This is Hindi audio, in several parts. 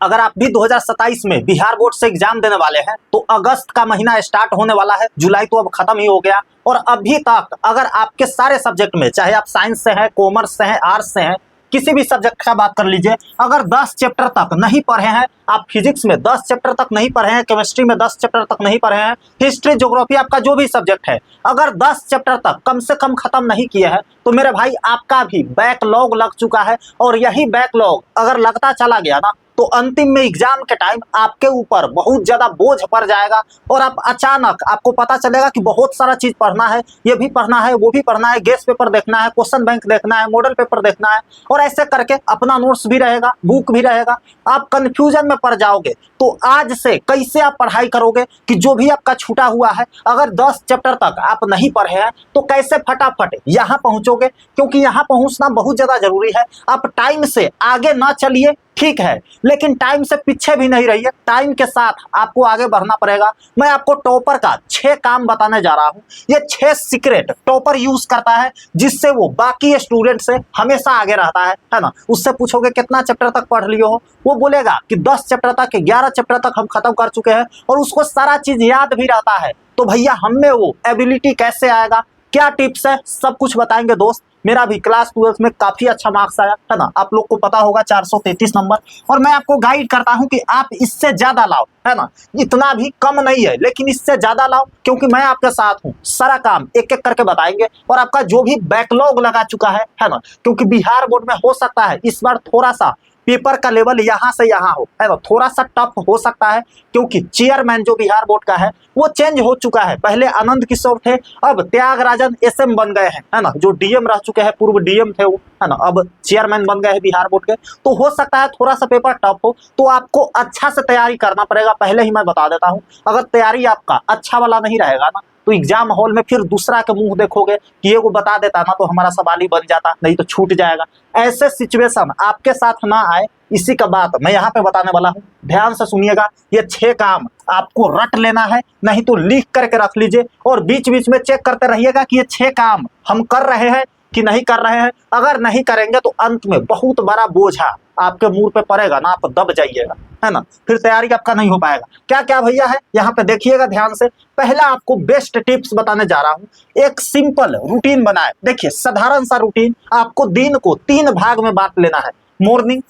अगर आप भी 2027 में बिहार बोर्ड से एग्जाम देने वाले हैं तो अगस्त का महीना स्टार्ट होने वाला है, जुलाई तो अब खत्म ही हो गया। और अभी तक अगर आपके सारे सब्जेक्ट में, चाहे आप साइंस से हैं, कॉमर्स से हैं, आर्ट्स से हैं, किसी भी सब्जेक्ट का बात कर लीजिए, अगर 10 चैप्टर तक नहीं पढ़े हैं, आप फिजिक्स में 10 चैप्टर तक नहीं पढ़े हैं, केमिस्ट्री में 10 चैप्टर तक नहीं पढ़े हैं, हिस्ट्री ज्योग्राफी आपका जो भी सब्जेक्ट है, अगर 10 चैप्टर तक कम से कम खत्म नहीं किए हैं तो मेरे भाई आपका भी बैकलॉग लग चुका है। और यही बैकलॉग अगर लगता चला गया ना तो अंतिम में एग्जाम के टाइम आपके ऊपर बहुत ज्यादा बोझ पड़ जाएगा और आप अचानक आपको पता चलेगा कि बहुत सारा चीज पढ़ना है, ये भी पढ़ना है, वो भी पढ़ना है, गेस्ट पेपर देखना है, क्वेश्चन बैंक देखना है, मॉडल पेपर देखना है, और ऐसे करके अपना नोट्स भी रहेगा, बुक भी रहेगा, आप कंफ्यूजन में पड़ जाओगे। तो आज से कैसे आप पढ़ाई करोगे कि जो भी आपका छूटा हुआ है, अगर 10 चैप्टर तक आप नहीं पढ़े हैं तो कैसे फटाफट यहाँ पहुंचोगे, क्योंकि यहाँ पहुंचना बहुत ज्यादा जरूरी है। आप टाइम से आगे ना चलिए, ठीक है, लेकिन टाइम से पीछे भी नहीं रहिए, टाइम के साथ आपको आगे बढ़ना पड़ेगा। मैं आपको टॉपर का 6 काम बताने जा रहा हूं। ये 6 सीक्रेट टॉपर यूज करता है जिससे वो बाकी स्टूडेंट से हमेशा आगे रहता है ना। उससे पूछोगे कितना चैप्टर तक पढ़ लियो हो, वो बोलेगा कि 10 चैप्टर तक, 11 चैप्टर तक हम खत्म कर चुके हैं, और उसको सारा चीज याद भी रहता है। तो भैया हम में वो एबिलिटी कैसे आएगा, क्या टिप्स है, सब कुछ बताएंगे दोस्त। मेरा भी क्लास 12 में काफी अच्छा मार्क्स आया है ना, आप लोग को पता होगा 433 नंबर, और मैं आपको गाइड करता हूं कि आप इससे ज्यादा लाओ, है ना। इतना भी कम नहीं है लेकिन इससे ज्यादा लाओ, क्योंकि मैं आपके साथ हूं। सारा काम एक एक करके बताएंगे, और आपका जो भी बैकलॉग लगा चुका है ना, क्योंकि बिहार बोर्ड में हो सकता है इस बार थोड़ा सा पेपर का लेवल यहाँ से यहाँ हो, है ना, थोड़ा सा टफ हो सकता है, क्योंकि चेयरमैन जो बिहार बोर्ड का है वो चेंज हो चुका है। पहले आनंद किशोर थे, अब त्यागराजन एसएम बन गए हैं, है ना, जो डीएम रह चुके हैं, पूर्व डीएम थे वो, है ना, अब चेयरमैन बन गए हैं बिहार बोर्ड के। तो हो सकता है थोड़ा सा पेपर टफ हो, तो आपको अच्छा से तैयारी करना पड़ेगा। पहले ही मैं बता देता हूँ, अगर तैयारी आपका अच्छा वाला नहीं रहेगा ना तो एग्जाम हॉल में फिर दूसरा के मुंह देखोगे कि ये वो बता देता ना तो हमारा सवाल ही बन जाता, नहीं तो छूट जाएगा। ऐसे सिचुएशन आपके साथ ना आए, इसी का बात मैं यहाँ पे बताने वाला हूँ। ध्यान से सुनिएगा, ये 6 काम आपको रट लेना है, नहीं तो लिख करके रख लीजिए, और बीच बीच में चेक करते रहिएगा कि ये 6 काम हम कर रहे हैं कि नहीं कर रहे हैं। अगर नहीं करेंगे तो अंत में बहुत बड़ा बोझा आपके मुंह पे पड़ेगा ना, आप दब जाइएगा, है ना, फिर तैयारी आपका नहीं हो पाएगा। क्या क्या भैया है यहाँ पे देखिएगा ध्यान से। पहला आपको बेस्ट टिप्स बताने जा रहा हूँ। एक सिंपल रूटीन बनाए। देखिए साधारण सा रूटीन, आपको दिन को 3 भाग में बांट लेना है। मॉर्निंग,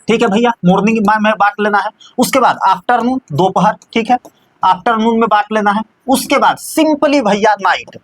ठीक है भैया, मॉर्निंग में बांट लेना है। उसके बाद आफ्टरनून, दोपहर, ठीक है, आफ्टरनून में बांट लेना है। उसके बाद सिंपली भैया नाइट।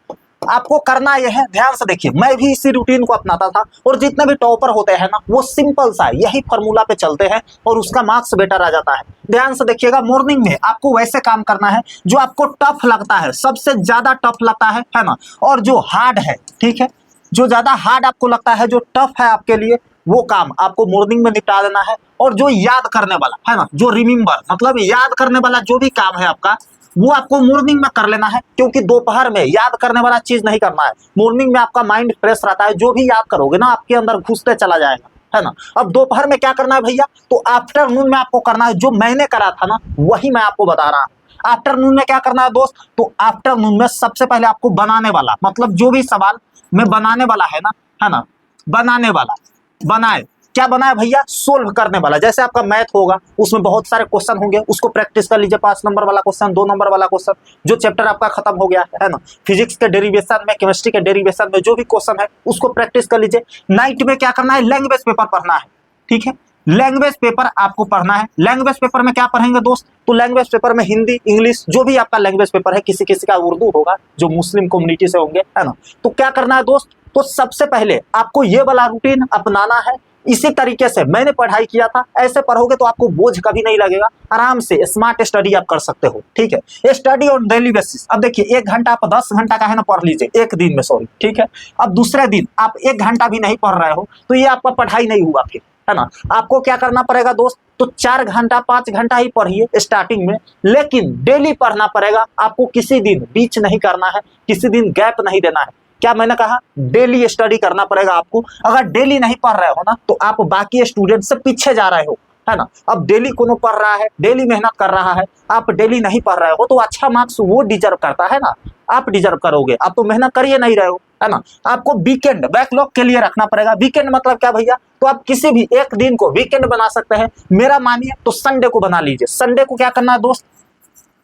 आपको करना यह है, ध्यान से देखिए, मैं भी इसी रूटीन को अपनाता था, और जितने भी टॉपर होते हैं ना वो सिंपल सा यही फॉर्मूला पे चलते हैं और उसका मार्क्स बेटर आ जाता है। ध्यान से देखिएगा, मॉर्निंग में आपको वैसे काम करना है जो आपको टफ लगता है, सबसे ज्यादा टफ लगता है ना, और जो हार्ड है, ठीक है, जो ज्यादा हार्ड आपको लगता है, जो टफ है आपके लिए, वो काम आपको मॉर्निंग में निपटा देना है। और जो याद करने वाला है ना, जो रिमेम्बर मतलब याद करने वाला जो भी काम है आपका, वो आपको मॉर्निंग में कर लेना है, क्योंकि दोपहर में याद करने वाला चीज नहीं करना है। मॉर्निंग में आपका माइंड फ्रेश रहता है, जो भी याद करोगे ना आपके अंदर घुसते चला जाएगा, है ना। अब दोपहर में क्या करना है भैया, तो आफ्टरनून में आपको करना है जो मैंने करा था ना, वही मैं आपको बता रहा हूँ। आफ्टरनून में क्या करना है दोस्त, तो आफ्टरनून में सबसे पहले आपको बनाने वाला, मतलब जो भी सवाल में बनाने वाला है ना, बनाने वाला, बनाए क्या बनाए भैया, सोल्व करने वाला। जैसे आपका मैथ होगा, उसमें बहुत सारे क्वेश्चन होंगे, उसको प्रैक्टिस कर लीजिए। 5 नंबर वाला क्वेश्चन, 2 नंबर वाला क्वेश्चन, जो चैप्टर आपका खत्म हो गया है ना, फिजिक्स के डेरिवेशन में, केमिस्ट्री के डेरिवेशन में जो भी क्वेश्चन है उसको प्रैक्टिस कर लीजिए। नाइट में क्या करना है, लैंग्वेज पेपर पढ़ना है, ठीक है, लैंग्वेज पेपर आपको पढ़ना है। लैंग्वेज पेपर में क्या पढ़ेंगे दोस्त, तो लैंग्वेज पेपर में हिंदी, इंग्लिश, जो भी आपका लैंग्वेज पेपर है, किसी किसी का उर्दू होगा, जो मुस्लिम कम्युनिटी से होंगे, है ना। तो क्या करना है दोस्त, तो सबसे पहले आपको ये वाला रूटीन अपनाना है। इसी तरीके से मैंने पढ़ाई किया था, ऐसे पढ़ोगे तो आपको बोझ कभी नहीं लगेगा, आराम से स्मार्ट स्टडी आप कर सकते हो, ठीक है। Study on daily basis. अब देखिए 1 घंटा आप 10 घंटा का है ना पढ़ लीजिए एक दिन में, सॉरी, ठीक है। अब दूसरे दिन आप 1 घंटा भी नहीं पढ़ रहे हो तो ये आपका पढ़ाई नहीं हुआ फिर, है ना। आपको क्या करना पड़ेगा दोस्त, तो 4 घंटा 5 घंटा ही पढ़िए स्टार्टिंग में, लेकिन डेली पढ़ना पड़ेगा आपको। किसी दिन बीच नहीं करना है, किसी दिन गैप नहीं देना है। क्या मैंने कहा, डेली स्टडी करना पड़ेगा आपको। अगर डेली नहीं पढ़ रहे हो ना तो आप बाकी स्टूडेंट से पीछे जा रहे हो, है ना। अब डेली कोनो पढ़ रहा है, डेली मेहनत कर रहा है, आप डेली नहीं पढ़ रहे हो तो अच्छा मार्क्स वो डिजर्व करता है ना, आप डिजर्व करोगे। आप तो मेहनत कर ही नहीं रहे हो, है ना। आपको वीकेंड बैकलॉग के लिए रखना पड़ेगा। वीकेंड मतलब क्या भैया, तो आप किसी भी एक दिन को वीकेंड बना सकते हैं। मेरा मानिए तो संडे को बना लीजिए। संडे को क्या करना है दोस्त,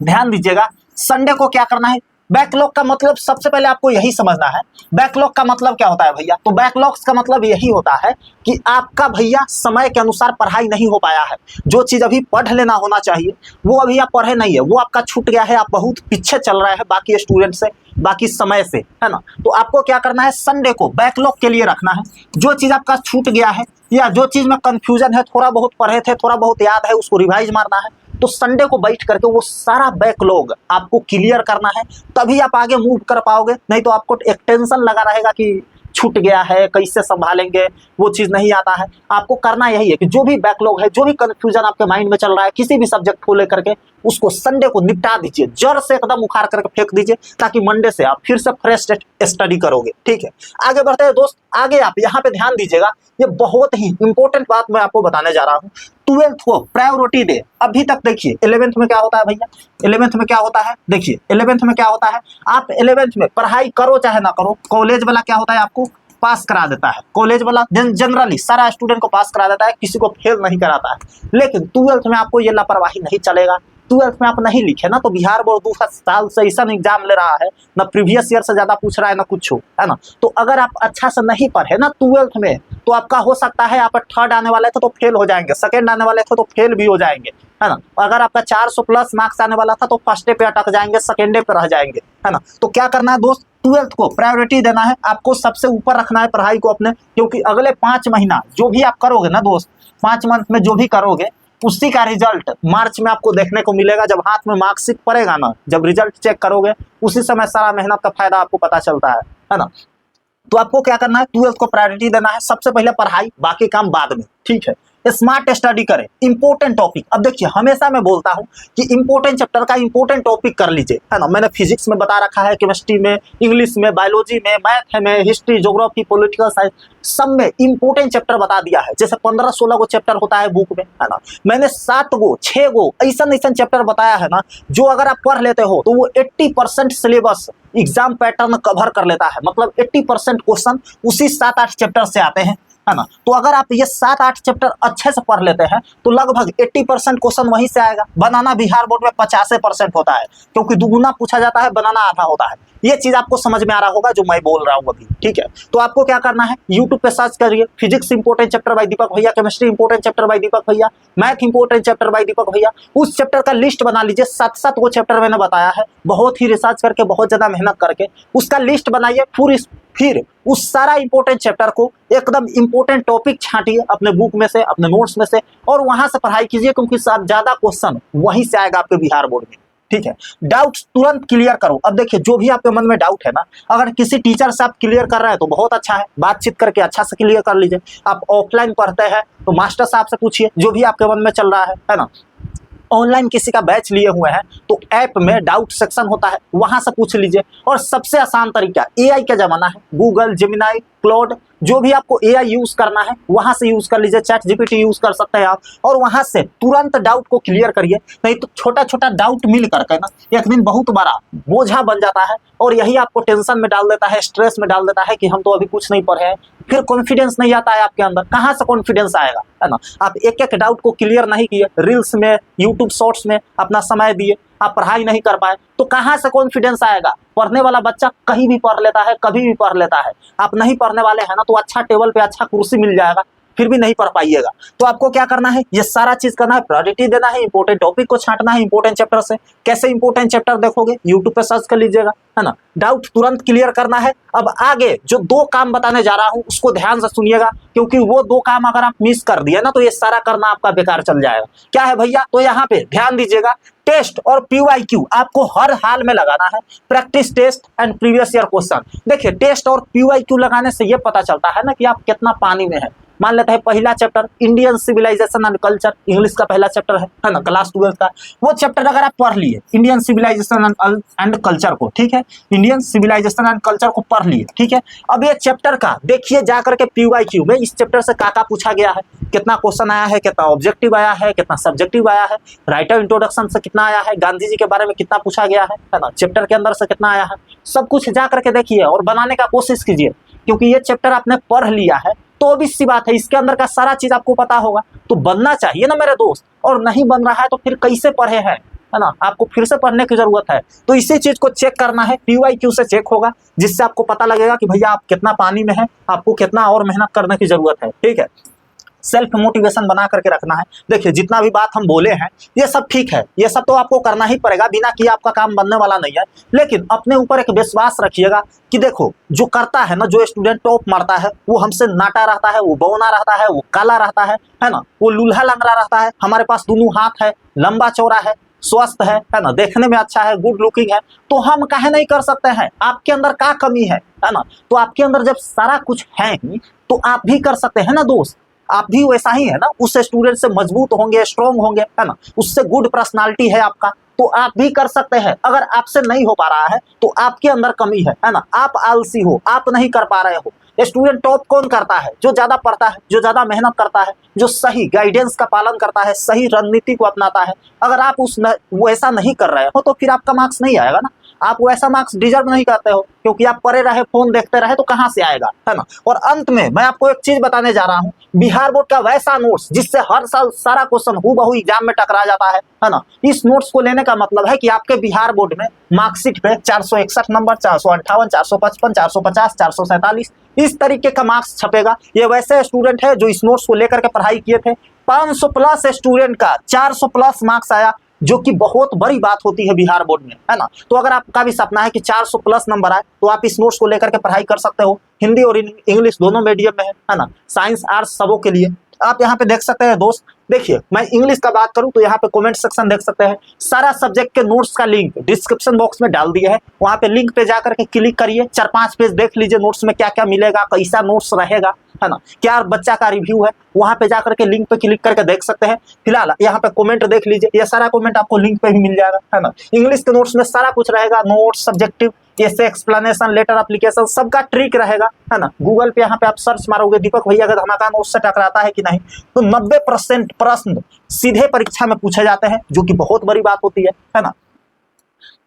ध्यान दीजिएगा, संडे को क्या करना है, बैकलॉग का मतलब सबसे पहले आपको यही समझना है। बैकलॉग का मतलब क्या होता है भैया, तो बैकलॉग्स का मतलब यही होता है कि आपका भैया समय के अनुसार पढ़ाई नहीं हो पाया है। जो चीज अभी पढ़ लेना होना चाहिए वो अभी आप पढ़े नहीं है, वो आपका छूट गया है, आप बहुत पीछे चल रहे हैं बाकी स्टूडेंट से, बाकी समय से, है ना। तो आपको क्या करना है, संडे को बैकलॉग के लिए रखना है। जो चीज आपका छूट गया है या जो चीज में कंफ्यूजन है, थोड़ा बहुत पढ़े थे, थोड़ा बहुत याद है, उसको रिवाइज मारना है। तो संडे को बैठ करके वो सारा बैकलॉग आपको क्लियर करना है, तभी आप आगे मूव कर पाओगे। नहीं तो आपको एक टेंशन लगा रहेगा कि छूट गया है, कैसे संभालेंगे, वो चीज नहीं आता है। आपको करना यही है कि जो भी बैकलॉग है, जो भी कंफ्यूजन आपके माइंड में चल रहा है किसी भी सब्जेक्ट को लेकर के, उसको संडे को निपटा दीजिए, जड़ से एकदम उखाड़ करके फेंक दीजिए, ताकि मंडे से आप फिर से फ्रेश स्टडी करोगे। ठीक है, आगे बढ़ते हैं दोस्त। आगे आप यहाँ पे ध्यान दीजिएगा, ये बहुत ही इंपॉर्टेंट बात मैं आपको बताने जा रहा हूँ। 12th को प्रायोरिटी दे। अभी तक देखिए 11th में क्या होता है भैया, 11th में क्या होता है, देखिए 11th में क्या होता है, आप 11th में पढ़ाई करो चाहे ना करो, कॉलेज वाला क्या होता है, आपको पास करा देता है। कॉलेज वाला जनरली सारा स्टूडेंट को पास करा देता है, किसी को फेल नहीं कराता है। लेकिन 12th में आपको ये लापरवाही नहीं चलेगा। 12th में आप नहीं लिखे ना, तो बिहार बोर्ड 2 साल से ऐसा एग्जाम ले रहा है ना, प्रीवियस ईयर से ज्यादा पूछ रहा है ना कुछ, है ना। तो अगर आप अच्छा से नहीं पढ़े ना 12th में, तो आपका हो सकता है आप थर्ड आने वाले थे तो फेल हो जाएंगे, सेकंड आने वाले थे तो फेल भी हो जाएंगे, है ना। अगर आपका 400 प्लस मार्क्स आने वाला था तो फर्स्ट पे अटक जाएंगे, सेकेंडे पे रह जाएंगे, है ना। तो क्या करना है दोस्त, 12th को प्रायोरिटी देना है, आपको सबसे ऊपर रखना है पढ़ाई को अपने, क्योंकि अगले 5 महीना जो भी आप करोगे ना दोस्त, 5 मंथ में जो भी करोगे, उसी का रिजल्ट मार्च में आपको देखने को मिलेगा। जब हाथ में मार्कशीट पड़ेगा ना, जब रिजल्ट चेक करोगे, उसी समय सारा मेहनत का फायदा आपको पता चलता है ना। तो आपको क्या करना है, 12th को प्रायोरिटी देना है, सबसे पहले पढ़ाई, बाकी काम बाद में। ठीक है, स्मार्ट स्टडी करें, इंपॉर्टेंट टॉपिक। अब देखिए हमेशा मैं बोलता हूं कि इंपॉर्टेंट चैप्टर का इंपॉर्टेंट टॉपिक कर लीजिए, है ना। मैंने फिजिक्स में बता रखा है, केमिस्ट्री में, इंग्लिश में, बायोलॉजी में, मैथ में, हिस्ट्री, ज्योग्राफी, पॉलिटिकल साइंस, सब में इंपॉर्टेंट चैप्टर बता दिया है। जैसे 15-16 गो चैप्टर होता है बुक में, है ना। मैंने 7 गो 6 गो ऐसा चैप्टर बताया है ना, जो अगर आप पढ़ लेते हो तो वो 80% सिलेबस एग्जाम पैटर्न कवर कर लेता है। मतलब 80% क्वेश्चन उसी 7-8 चैप्टर से आते हैं, है ना। तो अगर आप ये 7-8 चैप्टर अच्छे से पढ़ लेते हैं तो लगभग 80% क्वेश्चन वहीं से आएगा। बनाना बिहार बोर्ड में 50% होता है, क्योंकि दुगुना पूछा जाता है, बनाना आधा होता है। ये चीज आपको समझ में आ रहा होगा जो मैं बोल रहा हूँ अभी। ठीक है, तो आपको क्या करना है, यूट्यूब पे सर्च करिए, फिजिक्स इंपोर्टेंट चैप्टर बाय दीपक भैया, केमिस्ट्री इंपोर्टेंट चैप्टर बाय दीपक भैया, मैथ इंपोर्टेंट चैप्टर बाय दीपक भैया। उस चैप्टर का लिस्ट बना लीजिए, 7-7 वो चैप्टर मैंने बताया है, बहुत ही रिसर्च करके, बहुत ज्यादा मेहनत करके उसका लिस्ट बनाइए। फिर उस सारा इंपॉर्टेंट चैप्टर को एकदम इंपॉर्टेंट टॉपिक छांटिए अपने बुक में से, अपने नोट्स में से, और वहां से पढ़ाई कीजिए, क्योंकि ज्यादा क्वेश्चन वहीं से आएगा आपके बिहार बोर्ड में। ठीक है, डाउट तुरंत क्लियर करो। अब देखिए जो भी आपके मन में डाउट है ना, अगर किसी टीचर से आप क्लियर कर रहे हैं तो बहुत अच्छा है, बातचीत करके अच्छा से क्लियर कर लीजिए। आप ऑफलाइन पढ़ते हैं तो मास्टर साहब से पूछिए, जो भी आपके मन में चल रहा है ना। ऑनलाइन किसी का बैच लिए हुए हैं तो ऐप में डाउट सेक्शन होता है, वहां से पूछ लीजिए। और सबसे आसान तरीका, एआई का जमाना है, गूगल, जेमिनाई, क्लाउड, जो भी आपको एआई यूज करना है वहां से यूज कर लीजिए। चैट जीपीटी यूज कर सकते हैं आप, और वहां से तुरंत डाउट को क्लियर करिए। नहीं तो छोटा छोटा डाउट मिल करके ना एक दिन बहुत बड़ा बोझा बन जाता है, और यही आपको टेंशन में डाल देता है, स्ट्रेस में डाल देता है कि हम तो अभी कुछ नहीं पढ़े हैं। फिर कॉन्फिडेंस नहीं आता है आपके अंदर, कहाँ से कॉन्फिडेंस आएगा, है ना। आप एक एक डाउट को क्लियर नहीं किए, रील्स में, यूट्यूब शॉर्ट्स में अपना समय दिए, आप पढ़ाई नहीं कर पाए, तो कहाँ से कॉन्फिडेंस आएगा। पढ़ने वाला बच्चा कहीं भी पढ़ लेता है, कभी भी पढ़ लेता है। आप नहीं पढ़ने वाले हैं ना, तो अच्छा टेबल पे अच्छा कुर्सी मिल जाएगा, फिर भी नहीं पढ़ पाइएगा। तो आपको क्या करना है, ये सारा चीज करना है, प्रायोरिटी देना है, इंपॉर्टेंट टॉपिक को छांटना है इंपॉर्टेंट चैप्टर से। कैसे इंपॉर्टेंट चैप्टर देखोगे, यूट्यूब पे सर्च कर लीजिएगा, है ना। डाउट तुरंत क्लियर करना है। अब आगे जो 2 काम बताने जा रहा हूं उसको ध्यान से सुनिएगा, क्योंकि वो 2 काम अगर आप मिस कर दिए ना तो ये सारा करना आपका बेकार चल जाएगा। क्या है भैया, तो यहाँ पे ध्यान दीजिएगा, टेस्ट और पीवाईक्यू आपको हर हाल में लगाना है। Practice test and previous year question. देखिए टेस्ट और पीवाईक्यू लगाने से ये पता चलता है ना कि आप कितना पानी में है। मान लेते हैं पहला chapter Indian civilization and culture, English का पहला चैप्टर है ना, क्लास 12 का। वो चैप्टर अगर आप पढ़ लिए इंडियन सिविलाइजेशन एंड कल्चर को, ठीक है, इंडियन सिविलाइजेशन एंड कल्चर को पढ़ लिए, ठीक है। अब ये चैप्टर का देखिए जा करके PYQ में इस चैप्टर से क्या पूछा गया है, कितना क्वेश्चन आया है, कितना ऑब्जेक्टिव आया है, कितना सब्जेक्टिव आया है, राइटर इंट्रोडक्शन से कितना आया है, गांधी जी के बारे में कितना पूछा गया है ना, चैप्टर के अंदर से कितना आया है, सब कुछ जा करके देखिए और बनाने का कोशिश कीजिए, क्योंकि ये चैप्टर आपने पढ़ लिया है तो भी सी बात है, इसके अंदर का सारा चीज आपको पता होगा, तो बनना चाहिए ना मेरे दोस्त। और नहीं बन रहा है तो फिर कैसे पढ़े हैं, है ना, आपको फिर से पढ़ने की जरूरत है। तो इसी चीज को चेक करना है, PYQ से चेक होगा, जिससे आपको पता लगेगा कि भैया आप कितना पानी में है, आपको कितना और मेहनत करने की जरूरत है, ठीक है। सेल्फ मोटिवेशन बना करके रखना है। देखिए जितना भी बात हम बोले हैं ये सब ठीक है, ये सब तो आपको करना ही पड़ेगा, बिना किए आपका काम बनने वाला नहीं है। लेकिन अपने ऊपर एक विश्वास रखिएगा कि देखो जो करता है ना, जो स्टूडेंट टॉप मारता है वो हमसे नाटा रहता है, वो बौना रहता है, वो काला रहता है ना, वो लूल्हा लंगड़ा रहता है। हमारे पास दोनों हाथ है, लंबा चौड़ा है, स्वस्थ है ना, देखने में अच्छा है, गुड लुकिंग है, तो हम काहे नहीं कर सकते हैं। आपके अंदर क्या कमी है ना, तो आपके अंदर जब सारा कुछ है ही तो आप भी कर सकते हैं ना दोस्त। आप भी वैसा ही है ना, उस स्टूडेंट से मजबूत होंगे, स्ट्रॉन्ग होंगे, है ना, उससे गुड पर्सनालिटी है आपका, तो आप भी कर सकते हैं। अगर आपसे नहीं हो पा रहा है तो आपके अंदर कमी है ना, आप आलसी हो, आप नहीं कर पा रहे हो। स्टूडेंट टॉप कौन करता है? जो ज्यादा पढ़ता है, जो ज्यादा मेहनत करता है, जो सही गाइडेंस का पालन करता है, सही रणनीति को अपनाता है। अगर आप वैसा नहीं कर रहे हो तो फिर आपका मार्क्स नहीं आएगा ना, आप वैसा मार्क्स डिजर्व नहीं करते हो, क्योंकि आप पढ़े रहे, फोन देखते रहे, तो कहां से आएगा, है ना। और अंत में मैं आपको एक चीज बताने जा रहा हूं, बिहार बोर्ड का वैसा नोट्स जिससे हर साल सारा क्वेश्चन हूबहू एग्जाम में टकरा जाता है ना, इस नोट्स को लेने का मतलब है कि आपके बिहार बोर्ड में मार्कशीट पे 461 नंबर, 458, 455, 450, 447 इस तरीके का मार्क्स छपेगा। ये वैसे स्टूडेंट है जो इस नोट्स को लेकर के पढ़ाई किए थे, 500 प्लस स्टूडेंट का 400 प्लस मार्क्स आया, जो कि बहुत बड़ी बात होती है बिहार बोर्ड में, है ना। तो अगर आपका भी सपना है कि 400 प्लस नंबर आए तो आप इस नोट्स को लेकर के पढ़ाई कर सकते हो। हिंदी और इंग्लिश दोनों मीडियम में है ना, साइंस आर्ट्स सबों के लिए। आप यहाँ पे देख सकते हैं दोस्त, देखिए मैं इंग्लिश का बात करूं तो यहाँ पे कमेंट सेक्शन देख सकते हैं, सारा सब्जेक्ट के नोट्स का लिंक डिस्क्रिप्शन बॉक्स में डाल दिया है, वहां पे लिंक पे जाकर के क्लिक करिए, 4-5 पेज देख लीजिए नोट्स में क्या क्या मिलेगा, कैसा नोट्स रहेगा, है ना, क्या बच्चा का रिव्यू है, वहां पे जाकर के लिंक पे क्लिक करके देख सकते हैं। फिलहाल यहाँ पे कमेंट देख लीजिए, ये सारा कमेंट आपको लिंक पे ही मिल जाएगा, है ना। इंग्लिश के नोट्स में सारा कुछ रहेगा, नोट्स, सब्जेक्टिव, ऐसे एक्सप्लेनेशन, लेटर, एप्लीकेशन, सबका ट्रिक रहेगा, है ना। गूगल पे यहाँ पे आप सर्च मारोगे दीपक भैया अगर धमाका नोट्स से टकराता है कि नहीं, तो 90% प्रश्न सीधे परीक्षा में पूछे जाते हैं, जो कि बहुत बड़ी बात होती है ना।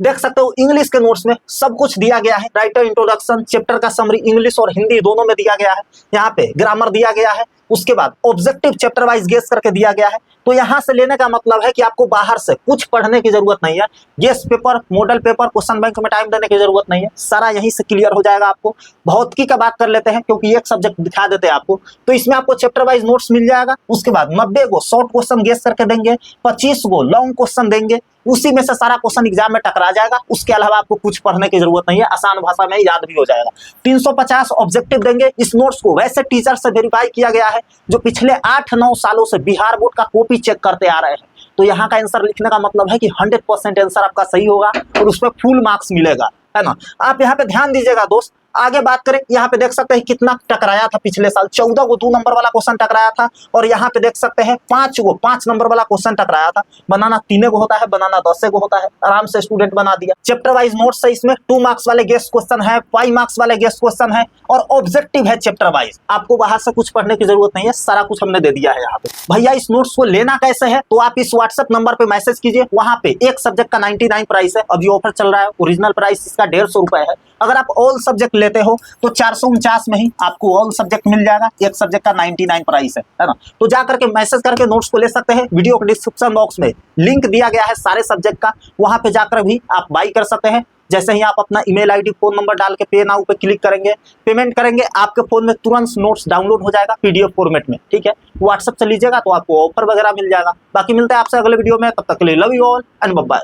देख सकते हो इंग्लिश के नोट्स में सब कुछ दिया गया है, राइटर इंट्रोडक्शन, चैप्टर का समरी इंग्लिश और हिंदी दोनों में दिया गया है, यहाँ पे ग्रामर दिया गया है, उसके बाद ऑब्जेक्टिव चैप्टर वाइज गेस करके दिया गया है। तो यहाँ से लेने का मतलब है कि आपको बाहर से कुछ पढ़ने की जरूरत नहीं है, guess paper, model paper, question bank में टाइम देने की जरूरत नहीं है, सारा यहीं से क्लियर हो जाएगा आपको। भौतिकी का बात कर लेते हैं, क्योंकि एक सब्जेक्ट दिखा देते हैं आपको, तो इसमें आपको चैप्टर वाइज नोट्स मिल जाएगा। उसके बाद 90 गो शॉर्ट क्वेश्चन गेस करके देंगे, 25 गो लॉन्ग क्वेश्चन देंगे, उसी में से सारा क्वेश्चन एग्जाम में टकरा जाएगा। उसके अलावा आपको कुछ पढ़ने की जरूरत नहीं है, आसान भाषा में याद भी हो जाएगा। 350 ऑब्जेक्टिव देंगे। इस नोट्स को वैसे टीचर से वेरीफाई किया गया है जो पिछले 8-9 सालों से बिहार बोर्ड का कॉपी चेक करते आ रहे हैं। तो यहाँ का आंसर लिखने का मतलब है कि 100% आंसर आपका सही होगा और उसमें फुल मार्क्स मिलेगा, है ना। आप यहाँ पे ध्यान दीजिएगा दोस्त। आगे बात करें, यहाँ पे देख सकते हैं कितना टकराया था पिछले साल, 14 को 2 नंबर वाला क्वेश्चन टकराया था, और यहाँ पे देख सकते हैं 5 नंबर वाला क्वेश्चन टकराया था। बनाना 3 को होता है, बनाना 10 को होता है, आराम से स्टूडेंट बना दिया। चैप्टर वाइज नोट्स है, इसमें 2 मार्क्स वाले गेस्ट क्वेश्चन है, 5 मार्क्स वाले गेस्ट क्वेश्चन है, और ऑब्जेक्टिव है चैप्टर वाइज। आपको बाहर से कुछ पढ़ने की जरूरत नहीं है, सारा कुछ हमने दे दिया है यहाँ पे। भैया इस नोट्स को लेना कैसे है, तो आप इस व्हाट्सएप नंबर पे मैसेज कीजिए, वहाँ पे एक सब्जेक्ट का 99 प्राइस है, अभी ऑफर चल रहा है, ओरिजिनल प्राइस इसका 150 रुपए है। अगर आप ऑल सब्जेक्ट लेते हो तो 449 में ही आपको ऑल सब्जेक्ट मिल जाएगा, एक सब्जेक्ट का 99 प्राइस है ना। तो जा करके मैसेज करके नोट्स को ले सकते हैं। वीडियो के डिस्क्रिप्शन बॉक्स में लिंक दिया गया है सारे सब्जेक्ट का, वहां पे जाकर भी आप बाई कर सकते हैं। जैसे ही आप अपना ईमेल आईडी, फोन नंबर डाल के पे नाउ पे क्लिक करेंगे, पेमेंट करेंगे, आपके फोन में तुरंत नोट्स डाउनलोड हो जाएगा PDF फॉर्मेट में, ठीक है। व्हाट्सएप से लीजिएगा तो आपको ऑफर वगैरह मिल जाएगा। बाकी मिलते हैं आपसे अगले वीडियो में, तब तक के लिए love you all and bye bye.